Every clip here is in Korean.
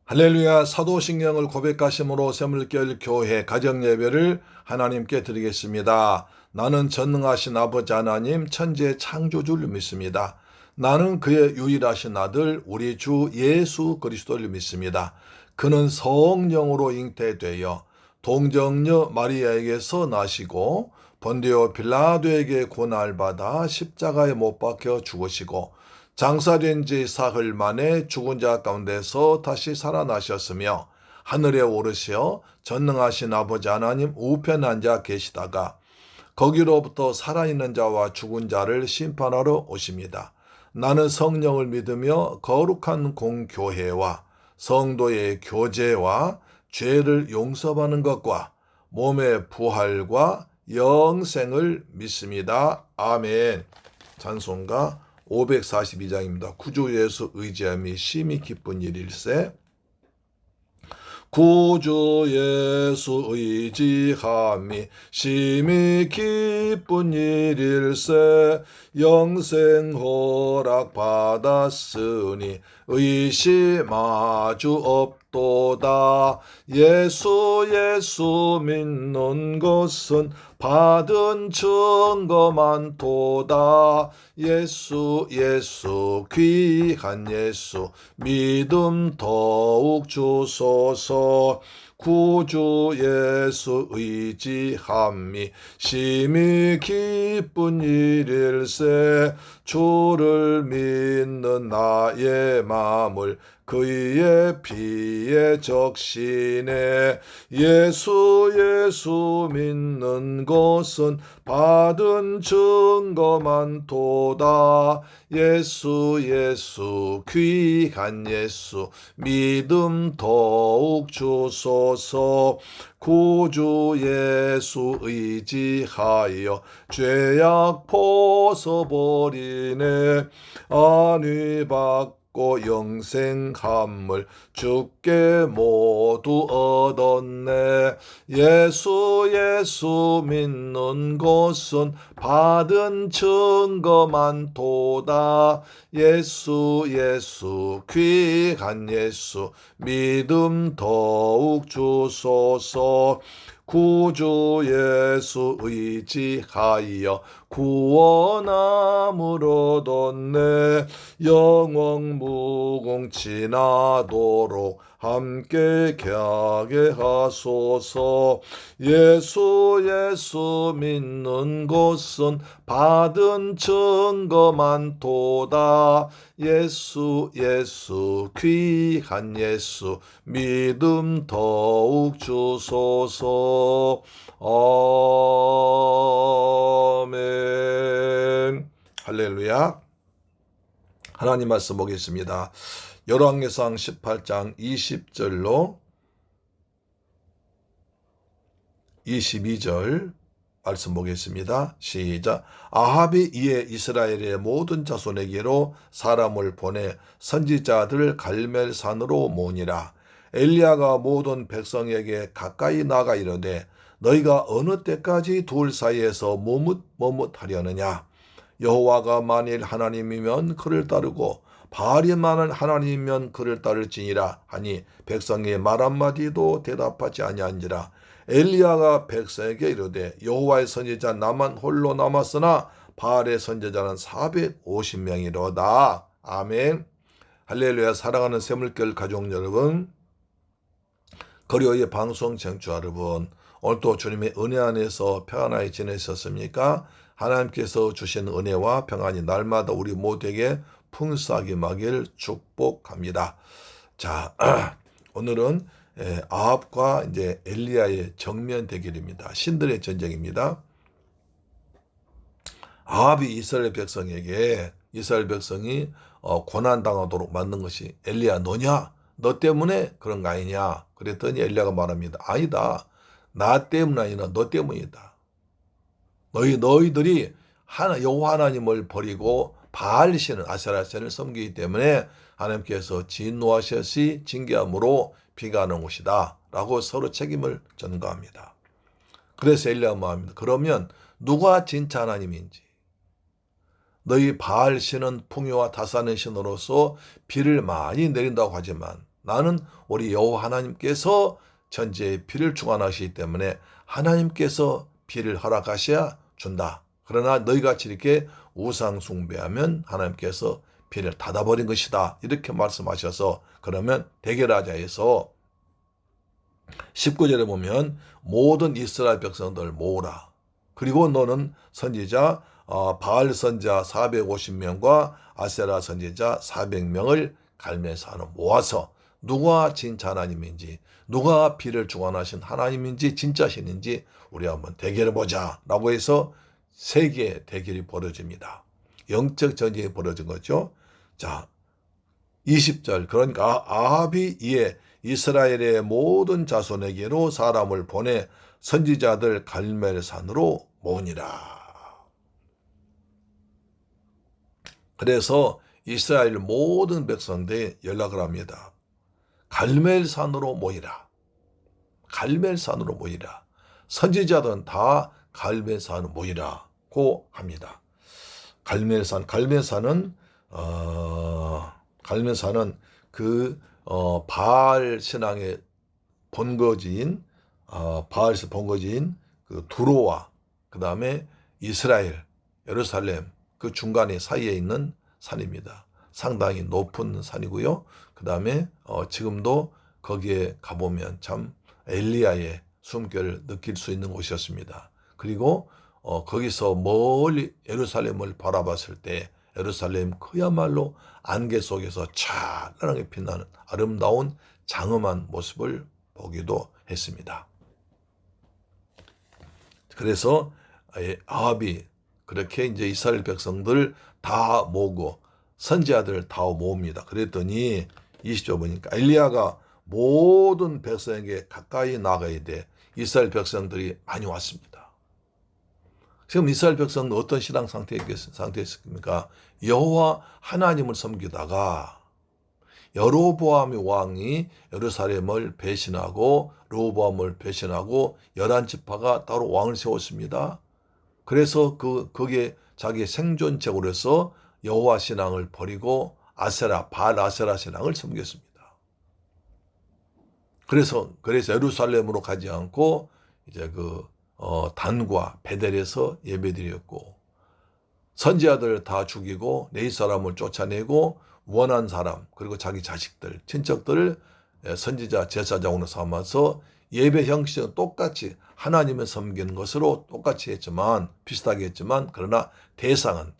할렐루야. 사도신경을 고백하심으로 샘물결 교회 가정예배를 하나님께 드리겠습니다. 나는 전능하신 아버지 하나님 천지의 창조주를 믿습니다. 나는 그의 유일하신 아들 우리 주 예수 그리스도를 믿습니다. 그는 성령으로 잉태되어 동정녀 마리아에게서 나시고 본디오 빌라도에게 고난받아 십자가에 못 박혀 죽으시고 장사된 지 사흘 만에 죽은 자 가운데서 다시 살아나셨으며 하늘에 오르시어 전능하신 아버지 하나님 우편에 앉아 계시다가 거기로부터 살아있는 자와 죽은 자를 심판하러 오십니다. 나는 성령을 믿으며 거룩한 공교회와 성도의 교제와 죄를 용서받는 것과 몸의 부활과 영생을 믿습니다. 아멘. 찬송가 542장입니다. 구주 예수 의지함이 심히 기쁜 일일세. 구주 예수 의지함이 심히 기쁜 일일세. 영생 허락 받았으니 의심하주 없도다. 예수 믿는 것은 받은 증거 많도다. 예수 귀한 예수 믿음 더욱 주소서. 구주 예수 의지함이 심히 기쁜 일일세. 주를 믿는 나의 마음을 그의 피에 적시네. 예수 믿는 것은 받은 증거 많도다. 예수 귀한 예수 믿음 더욱 주소서. 구주 예수 의지하여 죄악 벗어버리네. 안위 받고 영생 함을 주께 모두 얻었네. 예수 믿는 것은 받은 증거 많도다. 예수 귀한 예수 믿음 더욱 주소서. 구주 예수 의지하여 구원함을 얻었네. 영원 무궁 지나도록 함께 갸게 하소서. 예수 믿는 것은 받은 증거 많도다. 예수 귀한 예수 믿음 더욱 주소서. 아멘. 할렐루야. 하나님 말씀 보겠습니다. 열왕기상 18장 20절로 22절 말씀 보겠습니다. 시작. 아합이 이에 이스라엘의 모든 자손에게로 사람을 보내 선지자들을 갈멜산으로 모으니라. 엘리야가 모든 백성에게 가까이 나가 이르되 너희가 어느 때까지 둘 사이에서 머뭇하려느냐. 여호와가 만일 하나님이면 그를 따르고 바알이 만일 하나님이면 그를 따를지니라 하니 백성이 말 한마디도 대답하지 아니한지라. 엘리야가 백성에게 이르되 여호와의 선지자 나만 홀로 남았으나 바알의 선지자는 450명이로다. 아멘. 할렐루야. 사랑하는 샘물결 가족 여러분, 거리의 방송 청취자 여러분, 오늘도 주님의 은혜 안에서 평안하게 지내셨습니까? 하나님께서 주신 은혜와 평안이 날마다 우리 모두에게 풍성하게 임하길 축복합니다. 자, 오늘은 아합과 이제 엘리야의 정면 대결입니다. 신들의 전쟁입니다. 아합이 이스라엘 백성이 고난 당하도록 만든 것이 엘리야 너냐? 너 때문에 그런 거 아니냐? 그랬더니 엘리야가 말합니다. 아니다. 나 때문 아니라 너 때문이다. 너희들이 여호와 하나님을 버리고 바알 신을 아세라 신을 섬기기 때문에 하나님께서 진노하셔서 징계함으로 비가 오는 것이다 라고 서로 책임을 전가합니다. 그래서 엘리야가 말합니다. 그러면 누가 진짜 하나님인지, 너희 바알 신은 풍요와 다산의 신으로서 비를 많이 내린다고 하지만 나는 우리 여호와 하나님께서 전제의 피를 주관하시기 때문에 하나님께서 피를 허락하셔야 준다. 그러나 너희같이 이렇게 우상 숭배하면 하나님께서 피를 닫아버린 것이다. 이렇게 말씀하셔서 그러면 대결하자 해서 19절에 보면 모든 이스라엘 백성들 모으라. 그리고 너는 선지자 바알 선지자 450명과 아세라 선지자 400명을 갈멜산으로 모아서 누가 진짜 하나님인지 누가 피를 주관하신 하나님인지 진짜 신인지 우리 한번 대결해보자 라고 해서 세계의 대결이 벌어집니다. 영적 전쟁이 벌어진 거죠. 자, 20절 그러니까 아합이 이에 이스라엘의 모든 자손에게로 사람을 보내 선지자들 갈멜산으로 모으니라. 그래서 이스라엘 모든 백성들이 연락을 합니다. 갈멜산으로 모이라. 갈멜산으로 모이라. 선지자들은 다 갈멜산으로 모이라고 합니다. 갈멜산은 바알 신앙의 본거지인 바알에서 본거지인 그 두로와 그 다음에 이스라엘 예루살렘 그 중간에 사이에 있는 산입니다. 상당히 높은 산이고요. 그 다음에 지금도 거기에 가보면 참 엘리야의 숨결을 느낄 수 있는 곳이었습니다. 그리고 거기서 멀리 예루살렘을 바라봤을 때 예루살렘 그야말로 안개 속에서 찬란하게 빛나는 아름다운 장엄한 모습을 보기도 했습니다. 그래서 아합이 그렇게 이제 이스라엘 백성들 다 모으고 선지자들 다 모읍니다. 그랬더니 20절 보니까 엘리야가 모든 백성에게 가까이 나가야 돼. 이스라엘 백성들이 많이 왔습니다. 지금 이스라엘 백성은 어떤 신앙 상태였습니까? 여호와 하나님을 섬기다가 여로보암 왕이 예루살렘을 배신하고 르호보암을 배신하고 11지파가 따로 왕을 세웠습니다. 그래서 거기에 자기 생존책으로 해서 여호와 신앙을 버리고 바알 아세라 신앙을 섬겼습니다. 그래서 예루살렘으로 가지 않고 이제 단과 베델에서 예배드렸고 선지자들 다 죽이고 네 사람을 쫓아내고 원한 사람 그리고 자기 자식들 친척들을 선지자 제사장으로 삼아서 예배 형식은 똑같이 하나님을 섬기는 것으로 똑같이 했지만 비슷하게 했지만 그러나 대상은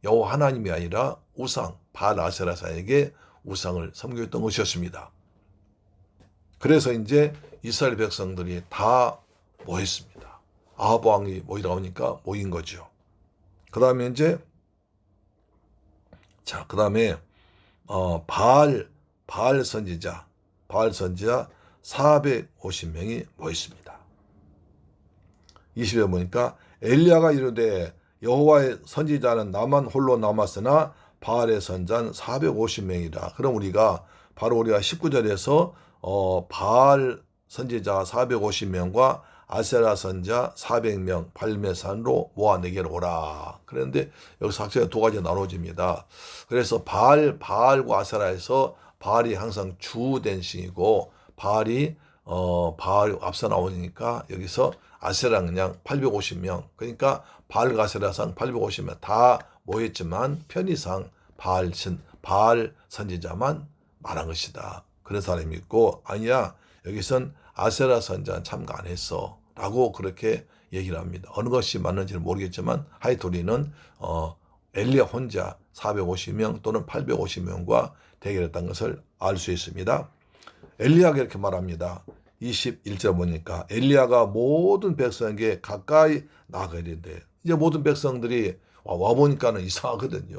여호와 하나님이 아니라 우상 바알 아세라사에게 우상을 섬겼던 것이었습니다. 그래서 이제 이스라엘 백성들이 다 모였습니다. 아합 왕이 모이다 보니까 모인 거죠. 그 다음에 이제 바알 선지자 450명이 모였습니다. 20에 보니까 엘리야가 이르되 여호와의 선지자는 나만 홀로 남았으나 바알의 선자는 450명이라. 그럼 우리가 19절에서 바알 선지자 450명과 아세라 선자 400명 갈멜산으로 모아 내게로 오라. 그런데 여기서 학생이 두 가지 나눠집니다. 그래서 바알과 아세라에서 바알이 항상 주된 싱이고 바알이 앞서 나오니까 여기서 아세라는 그냥 850명. 그러니까 바알과 아세라상 850명 다 모였지만 편의상 바알 선지자만 말한 것이다. 그런 사람이 있고 아니야 여기선 아세라 선자는 참가 안 했어 라고 그렇게 얘기를 합니다. 어느 것이 맞는지는 모르겠지만 하여튼 우리는 엘리야 혼자 450명 또는 850명과 대결했다는 것을 알 수 있습니다. 엘리야가 이렇게 말합니다. 21절 보니까 엘리야가 모든 백성에게 가까이 나가야 되는데 이제 모든 백성들이 와보니까는 이상하거든요.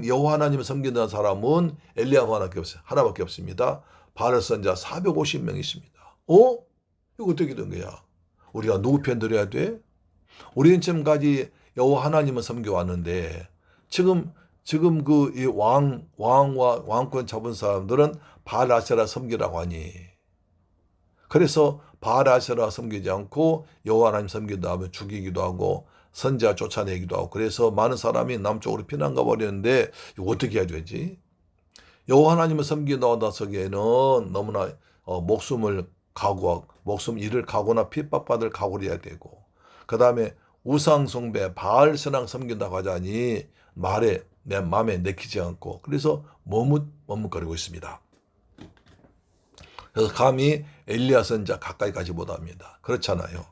여호와 하나님을 섬긴다는 사람은 하나밖에 없습니다. 바알 선자 450명 있습니다. 이거 어떻게 된 거야? 우리가 누구 편 들어야 돼? 우리는 지금까지 여호와 하나님을 섬겨왔는데 지금 이 왕과 왕권 잡은 사람들은 바알 아세라 섬기라고 하니. 그래서 바알 아세라 섬기지 않고 여호와 하나님 섬기다 하면 죽이기도 하고 선지자 쫓아내기도 하고 그래서 많은 사람이 남쪽으로 피난 가버렸는데 이거 어떻게 해야 되지? 여호와 하나님을 섬기다 나서기에는 너무나 목숨을 각오하고 목숨 일을 각오나 핍박받을 각오를 해야 되고, 그 다음에 우상 숭배 바알 신앙 섬긴다고 하자니 말에 내 마음에 내키지 않고, 그래서 머뭇거리고 있습니다. 그래서 감히 엘리야 선지자 가까이 가지 못합니다. 그렇잖아요.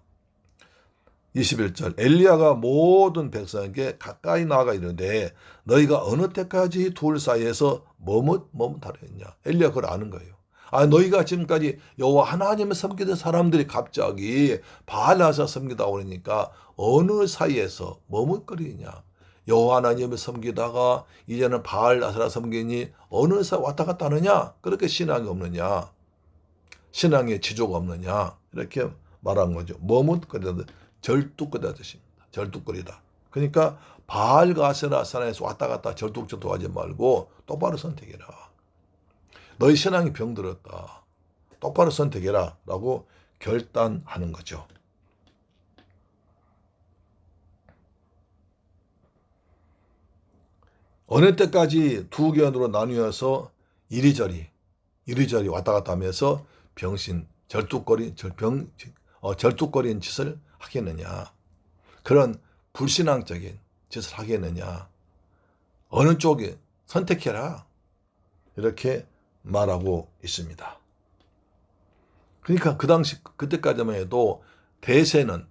21절 엘리야가 모든 백성에게 가까이 나아가 이르되 너희가 어느 때까지 둘 사이에서 머뭇하려느냐. 엘리야가 그걸 아는 거예요. 너희가 지금까지 여호와 하나님을 섬기던 사람들이 갑자기 바알나사 섬기다 오니까 어느 사이에서 머뭇거리냐. 여호와 하나님을 섬기다가 이제는 바알나사라 섬기니 어느 사이 왔다 갔다 하느냐. 그렇게 신앙이 없느냐. 신앙의 지조가 없느냐. 이렇게 말한 거죠. 머뭇거리다. 절뚝거리다 뜻입니다. 절뚝거리다. 그러니까 바알과 아세라 산에서 왔다 갔다 절뚝절뚝하지 말고 똑바로 선택해라. 너희 신앙이 병들었다. 똑바로 선택해라 라고 결단하는 거죠. 어느 때까지 두 견으로 나뉘어서 이리저리 왔다 갔다 하면서 절뚝거린 짓을 하겠느냐. 그런 불신앙적인 짓을 하겠느냐. 어느 쪽에 선택해라. 이렇게 말하고 있습니다. 그러니까 그 당시 그때까지만 해도 대세는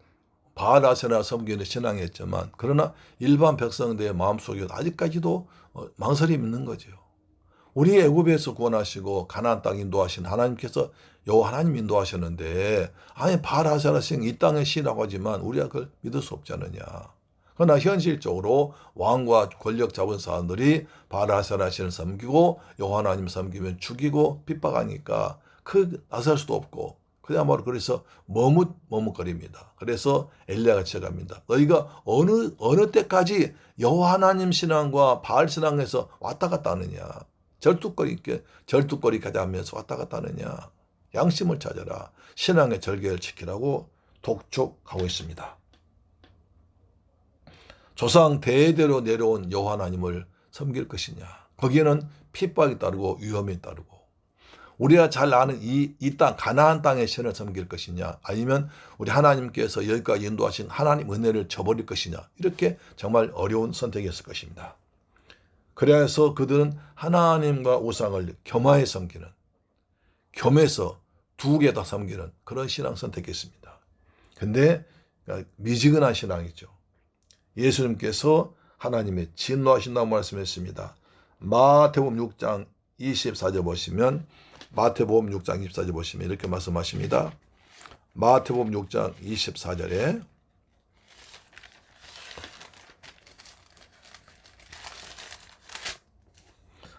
바알아세라 섬기는 신앙이었지만, 그러나 일반 백성들의 마음속에 아직까지도 망설임이 있는 거죠. 우리 애굽에서 구원하시고 가나안 땅 인도하신 하나님께서 여호와 하나님 인도하셨는데, 바알아세라 신 이 땅의 신이라고 하지만 우리가 그걸 믿을 수 없지 않느냐. 그러나 현실적으로 왕과 권력 잡은 사람들이 바알아세라 신을 섬기고 여호와 하나님 섬기면 죽이고 핍박하니까 나설 수도 없고, 그야말로 그래서 머뭇거립니다. 그래서 엘리야가 지적합니다. 너희가 어느 때까지 여호와 하나님 신앙과 바알 신앙에서 왔다 갔다 하느냐. 절뚝거리까지 하면서 왔다 갔다 하느냐. 양심을 찾아라. 신앙의 절개를 지키라고 독촉하고 있습니다. 조상 대대로 내려온 여호와 하나님을 섬길 것이냐. 거기에는 핍박이 따르고 위험이 따르고, 우리가 잘 아는 이 땅 가나안 땅의 신을 섬길 것이냐, 아니면 우리 하나님께서 여기까지 인도하신 하나님 은혜를 저버릴 것이냐. 이렇게 정말 어려운 선택이었을 것입니다. 그래서 그들은 하나님과 우상을 겸하여 섬기는, 겸해서 두 개 다 섬기는 그런 신앙 선택했습니다. 근데 미지근한 신앙이죠. 예수님께서 하나님의 진노하신다고 말씀했습니다. 마태복음 6장 24절 보시면, 마태복음 6장 24절 보시면 이렇게 말씀하십니다. 마태복음 6장 24절에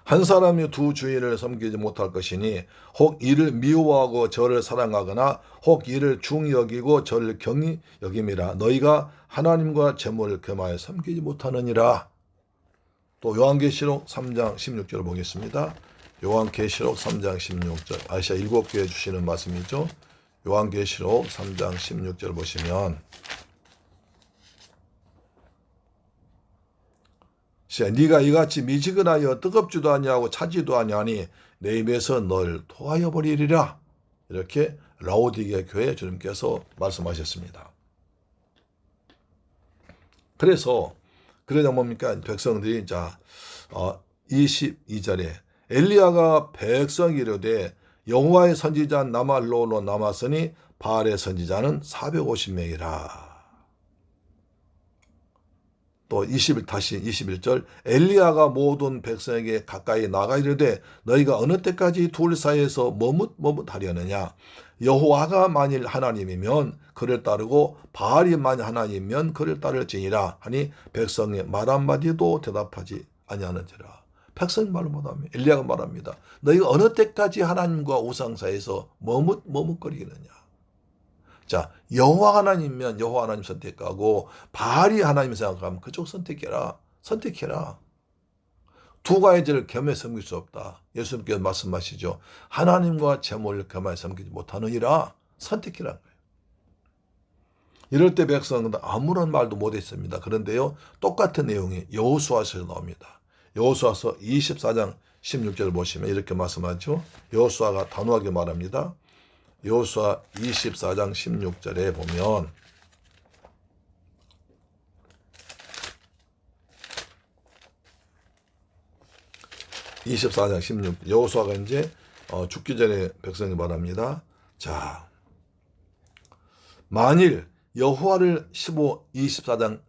한 사람이 두 주인을 섬기지 못할 것이니 혹 이를 미워하고 저를 사랑하거나 혹 이를 중히 여기고 저를 경히 여김이라. 너희가 하나님과 재물을 겸하여 섬기지 못하느니라. 또 요한계시록 3장 16절을 보겠습니다. 요한계시록 3장 16절, 아시아 7교회 주시는 말씀이죠. 요한계시록 3장 16절 보시면, 네가 이같이 미지근하여 뜨겁지도 아니하고 차지도 아니하니 내 입에서 널 토하여 버리리라. 이렇게 라오디게 교회 주님께서 말씀하셨습니다. 그래서 그러다 뭡니까? 백성들이 22절에 엘리야가 백성이 이르되 여호와의 선지자 나말로로 남았으니 바알의 선지자는 450명이라. 또 21절 엘리야가 모든 백성에게 가까이 나가 이르되 너희가 어느 때까지 둘 사이에서 머뭇하려느냐. 여호와가 만일 하나님이면 그를 따르고 바알이 만일 하나님이면 그를 따를지니라 하니 백성의 말 한마디도 대답하지 아니하는지라. 백성이 말을 못하면 엘리야가 말합니다. 너희가 어느 때까지 하나님과 우상 사이에서 머뭇거리겠느냐. 자, 여호와 하나님이면 여호와 하나님 선택하고 바알이 하나님 생각하면 그쪽 선택해라. 두 가지를 겸해 섬길 수 없다. 예수님께서 말씀하시죠. 하나님과 재물을 겸하여 섬기지 못하느니라. 선택해라는 거예요. 이럴 때 백성은 아무런 말도 못했습니다. 그런데요, 똑같은 내용이 여호수아서에 나옵니다. 여호수아서 24장 16절 보시면 이렇게 말씀하죠. 여호수아가 단호하게 말합니다. 여호수아 24장 16절에 보면 여호수아가 이제 죽기 전에 백성이 말합니다. 자, 만일 여호수아 24장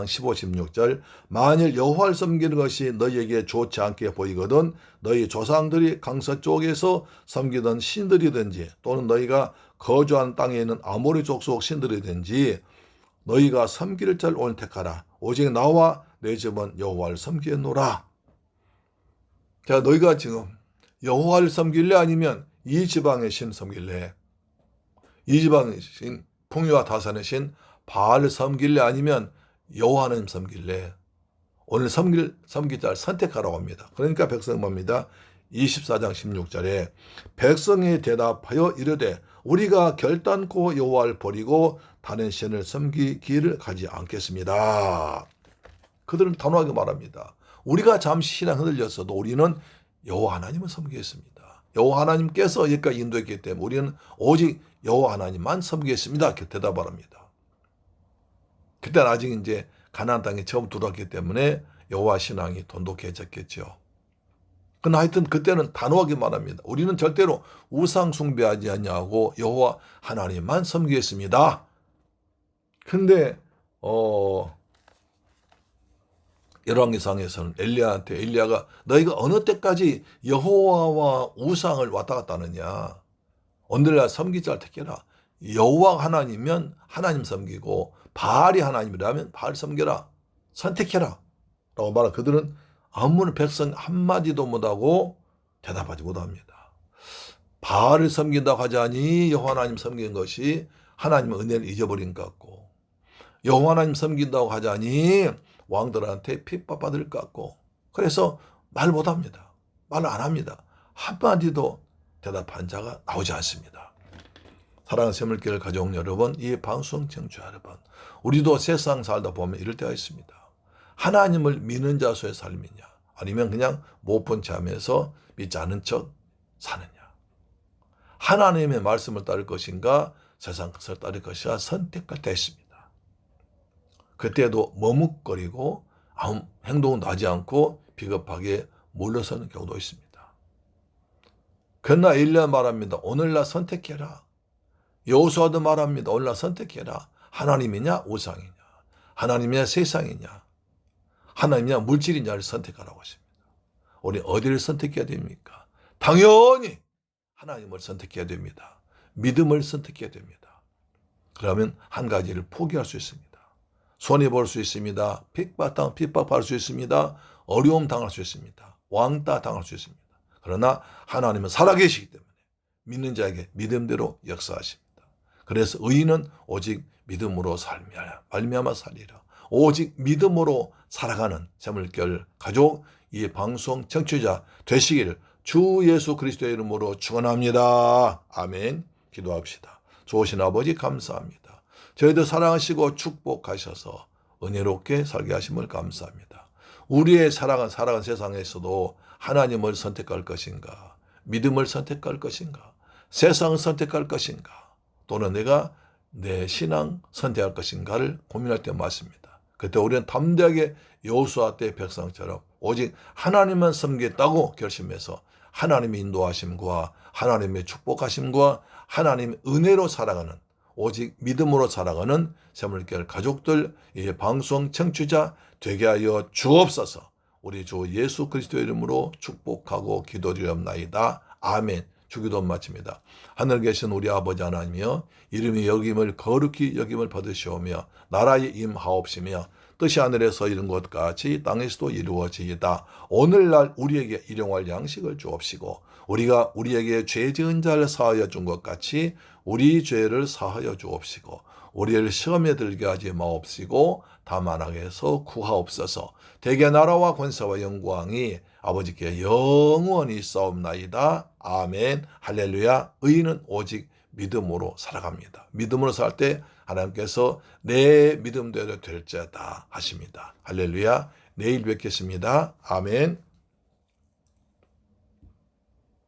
15, 16절 만일 여호와를 섬기는 것이 너희에게 좋지 않게 보이거든 너희 조상들이 강서 쪽에서 섬기던 신들이든지 또는 너희가 거주한 땅에 있는 아모리 족속 신들이든지 너희가 섬길 자를 오늘 택하라. 오직 나와 내 집은 여호와를 섬기노라. 자, 너희가 지금 여호와를 섬길래 아니면 이 지방의 신 섬길래? 이 지방의 신 풍요와 다산의 신 바알을 섬길래 아니면 여호와 하나님 섬길래? 오늘 섬길 자를 선택하라고 합니다. 그러니까 백성은 뭡니다. 24장 16절에 백성이 대답하여 이르되 우리가 결단코 여호와를 버리고 다른 신을 섬기기를 가지 않겠습니다. 그들은 단호하게 말합니다. 우리가 잠시 신앙 흔들렸어도 우리는 여호와 하나님을 섬기겠습니다. 여호와 하나님께서 여기까지 인도했기 때문에 우리는 오직 여호와 하나님만 섬기겠습니다. 이렇게 대답을 합니다. 그때는 아직 이제 가나안 땅에 처음 들어왔기 때문에 여호와 신앙이 돈독해졌겠죠. 그러나 하여튼 그때는 단호하게 말합니다. 우리는 절대로 우상 숭배하지 않냐고 여호와 하나님만 섬기겠습니다. 근데 열왕기상에서는 엘리야가 너희가 어느 때까지 여호와와 우상을 왔다 갔다 하느냐. 오늘날 섬기자를 택해라. 여호와 하나님이면 하나님 섬기고 바알이 하나님이라면 바알 섬겨라. 선택해라. 라고 말하 그들은 아무런 백성 한마디도 못하고 대답하지 못합니다. 바알을 섬긴다고 하자니 여호와 하나님 섬긴 것이 하나님의 은혜를 잊어버린 것 같고 여호와 하나님 섬긴다고 하자니 왕들한테 핍박받을 것 같고 그래서 말 못합니다. 말을 안 합니다. 한마디도 대답한 자가 나오지 않습니다. 사랑하는 샘물교회를 가져온 여러분, 이 방송 청취자 여러분, 우리도 세상 살다 보면 이럴 때가 있습니다. 하나님을 믿는 자수의 삶이냐 아니면 그냥 못 본 잠에서 믿지 않은 척 사느냐. 하나님의 말씀을 따를 것인가 세상 것을 따를 것이야 선택할 때 있습니다. 그때도 머뭇거리고 아무 행동도 하지 않고 비겁하게 물러서는 경우도 있습니다. 그러나 엘리야 말합니다. 오늘날 선택해라. 여호수아도 말합니다. 오늘날 선택해라. 하나님이냐 우상이냐 하나님이냐 세상이냐 하나님이냐 물질이냐를 선택하라고 하십니다. 우리 어디를 선택해야 됩니까? 당연히 하나님을 선택해야 됩니다. 믿음을 선택해야 됩니다. 그러면 한 가지를 포기할 수 있습니다. 손해볼 수 있습니다. 핍박받을 수 있습니다. 어려움 당할 수 있습니다. 왕따 당할 수 있습니다. 그러나 하나님은 살아계시기 때문에 믿는 자에게 믿음대로 역사하십니다. 그래서 의인은 오직 믿음으로 말미암아 살리라. 오직 믿음으로 살아가는 샘물교회 가족 이 방송 청취자 되시기를 주 예수 그리스도의 이름으로 축원합니다. 아멘. 기도합시다. 좋으신 아버지 감사합니다. 저희들 사랑하시고 축복하셔서 은혜롭게 살게 하심을 감사합니다. 우리의 살아간 세상에서도 하나님을 선택할 것인가, 믿음을 선택할 것인가, 세상을 선택할 것인가, 또는 내가 내 신앙 선택할 것인가를 고민할 때 맞습니다. 그때 우리는 담대하게 여호수아 때 백성처럼 오직 하나님만 섬기겠다고 결심해서 하나님의 인도하심과 하나님의 축복하심과 하나님의 은혜로 살아가는 오직 믿음으로 살아가는 샘물교회 가족들 이 방송 청취자 되게 하여 주옵소서. 우리 주 예수 그리스도의 이름으로 축복하고 기도드리옵나이다. 아멘. 주기도 마칩니다. 하늘 계신 우리 아버지 하나님이여 이름이 여김을 거룩히 여김을 받으시오며 나라의 임하옵시며 뜻이 하늘에서 이룬 것 같이 땅에서도 이루어지이다. 오늘날 우리에게 일용할 양식을 주옵시고 우리가 우리에게 죄 지은 자를 사하여 준 것 같이 우리 죄를 사하여 주옵시고 우리를 시험에 들게 하지 마옵시고 다만 악에서 구하옵소서. 대개 나라와 권세와 영광이 아버지께 영원히 있사옵나이다. 아멘. 할렐루야. 의인은 오직 믿음으로 살아갑니다. 믿음으로 살 때 하나님께서 내 믿음대로 될지어다 하십니다. 할렐루야. 내일 뵙겠습니다. 아멘.